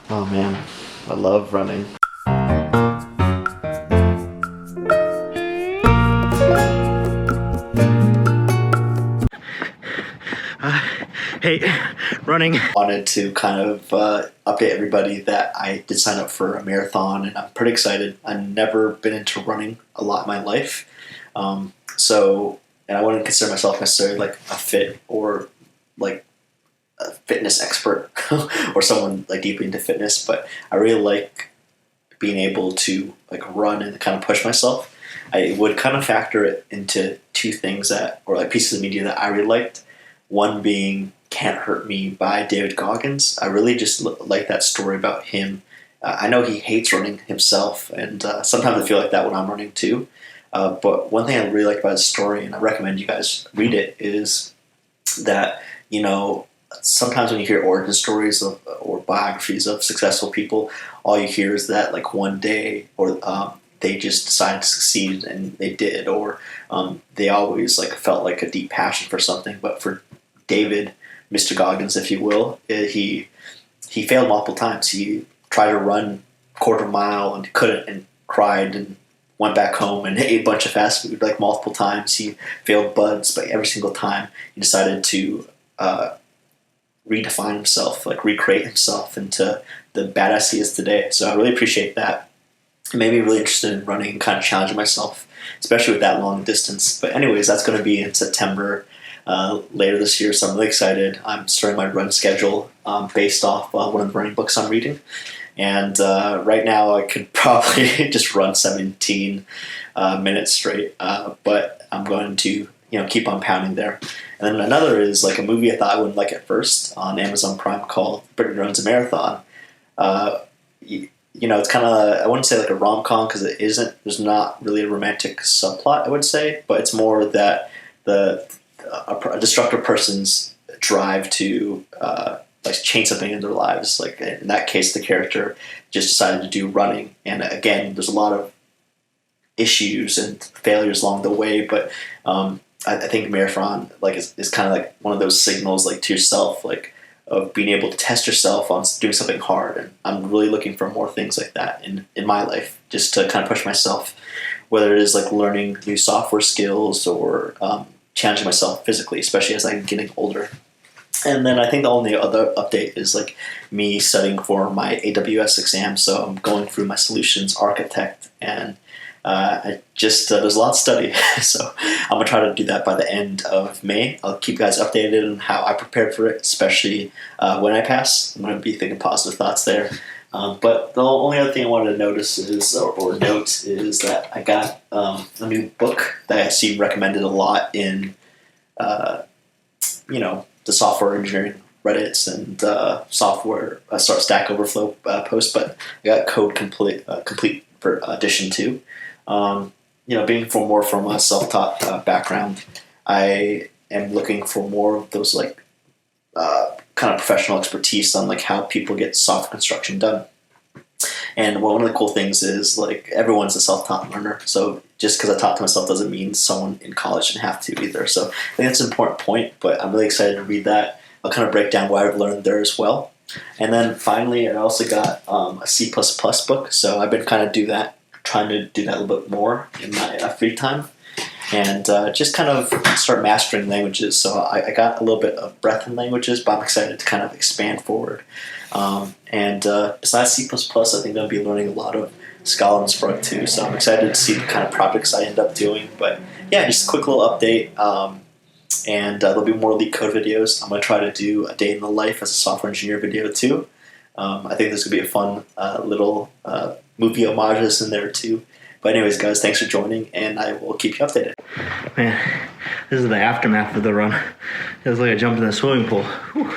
Oh man, I love running. Hey, running. Wanted to kind of update everybody that I did sign up for a marathon, and I'm pretty excited. I've never been into running a lot in my life, and I wouldn't consider myself necessarily like a fit or like a fitness expert or someone like deeply into fitness, but I really like being able to like run and kind of push myself. I would kind of factor it into two things that, or like pieces of media that I really liked. One being "Can't Hurt Me" by David Goggins. I really just like that story about him. I know he hates running himself, and sometimes I feel like that when I'm running too. But one thing I really like about his story, and I recommend you guys read it, is that sometimes when you hear origin stories of or biographies of successful people, all you hear is that like one day or they just decided to succeed and they did, or they always like felt like a deep passion for something. But for David, Mr. Goggins, if you will, he failed multiple times. He tried to run quarter mile and couldn't, and cried and went back home and ate a bunch of fast food like multiple times. He failed buds, but every single time he decided to redefine himself, like recreate himself into the badass he is today. So I really appreciate that. It made me really interested in running and kind of challenging myself, especially with that long distance. But anyways, that's going to be in September later this year, so I'm really excited. I'm starting my run schedule based off one of the running books I'm reading. And right now I could probably just run 17 minutes straight, but I'm going to keep on pounding there. And then another is like a movie I thought I wouldn't like at first on Amazon Prime called Brittany Runs a Marathon. It's kind of, I wouldn't say like a rom-com because it isn't. There's not really a romantic subplot, I would say, but it's more that a destructive person's drive to like change something in their lives. Like in that case, the character just decided to do running, and again, there's a lot of issues and failures along the way, but I think marathon like is kind of like one of those signals like to yourself, like of being able to test yourself on doing something hard. And I'm really looking for more things like that in my life, just to kind of push myself, whether it is like learning new software skills or challenging myself physically, especially as I'm getting older. And then I think the only other update is like me studying for my AWS exam. So I'm going through my solutions architect, and there's a lot to study. So I'm gonna try to do that by the end of May. I'll keep you guys updated on how I prepared for it, especially when I pass. I'm gonna be thinking positive thoughts there. But the only other thing I wanted to notice or note is that I got a new book that I see recommended a lot in the software engineering Reddits and software Stack Overflow posts. But I got Code Complete for edition 2. Being from a self-taught background, I am looking for more of those like kind of professional expertise on like how people get software construction done. And one of the cool things is like everyone's a self-taught learner. So just because I taught to myself doesn't mean someone in college shouldn't have to either. So I think that's an important point, but I'm really excited to read that. I'll kind of break down what I've learned there as well. And then finally, I also got a C++ book. So I've been kind of trying to do that a little bit more in my free time, and just kind of start mastering languages. So I got a little bit of breadth in languages, but I'm excited to kind of expand forward. And besides C++, I think I'll be learning a lot of Scala and Spark too. So I'm excited to see the kind of projects I end up doing. But yeah, just a quick little update. And there'll be more LeetCode videos. I'm going to try to do a day in the life as a software engineer video too. I think this could be a fun little movie homages in there too. But anyways, guys, thanks for joining, and I will keep you updated. Man, this is the aftermath of the run. It was like I jumped in a swimming pool. Whew.